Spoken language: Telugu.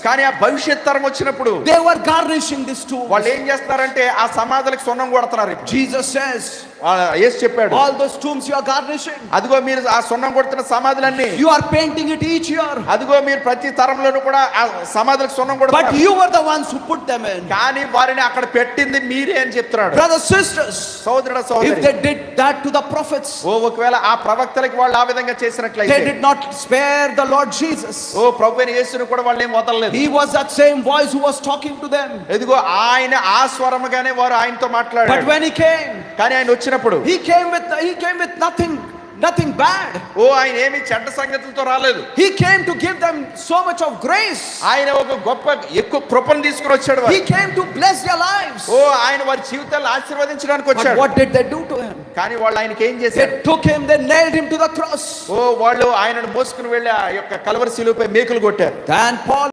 కానీ ఆ భవిష్యత్ తరం వచ్చినప్పుడు they were garnishing this tomb. వాళ్ళు ఏం చేస్తారంటే ఆ సమాధులకు సున్నం కొడుతున్నారు. Jesus says, యేసు చెప్పాడు, all those tombs you are garnishing, అదిగో మీరు ఆ సున్నం కొడుతున్న సమాధులన్నీ, you are painting it each year, అదిగో మీరు ప్రతి తరంలోనూ కూడా ఆ సమాధులకు సున్నం but కొడుతున్నారు, you were the ones who put them in. కానీ వారిని అక్కడ పెట్టింది మీరే అని చెప్తున్నాడు. Brothers, sisters, సోదరుడ if సోదరి, they did that to the prophets, ఒకవేళ ఆ ప్రవక్తలకు వాళ్ళు ఆ విధంగా they చేసినట్లయితే, did not spare the Lord Jesus. ప్రభువైన యేసును కూడా వాళ్ళు ఏం వదలలేదు. He was that same voice who was talking to them. ఎదిగో ఆయన ఆ స్వరముగానే వారు ఆయనతో But మాట్లాడారు. when he came, కానీ ఆయన వచ్చినప్పుడు he came with nothing bad. ఆయన ఏమి చెడ్డ సంగతులతో రాలేదు. He came to give them so much of grace. ఆయన ఒక గొప్ప ఎక్కువ కృపను తీసుకుని వచ్చాడు. He came to bless their lives. ఆయన వారి జీవితాలను ఆశీర్వదించడానికి But వచ్చాడు. what did they do to him? కానీ వాళ్ళు ఆయనకి ఏం They చేశారు? took him, they nailed him to the cross. వాళ్ళు ఆయనను మోసుకుని వెళ్ళి ఆ యొక్క కల్వరి శిలువపై మేకులు కొట్టారు. Then Paul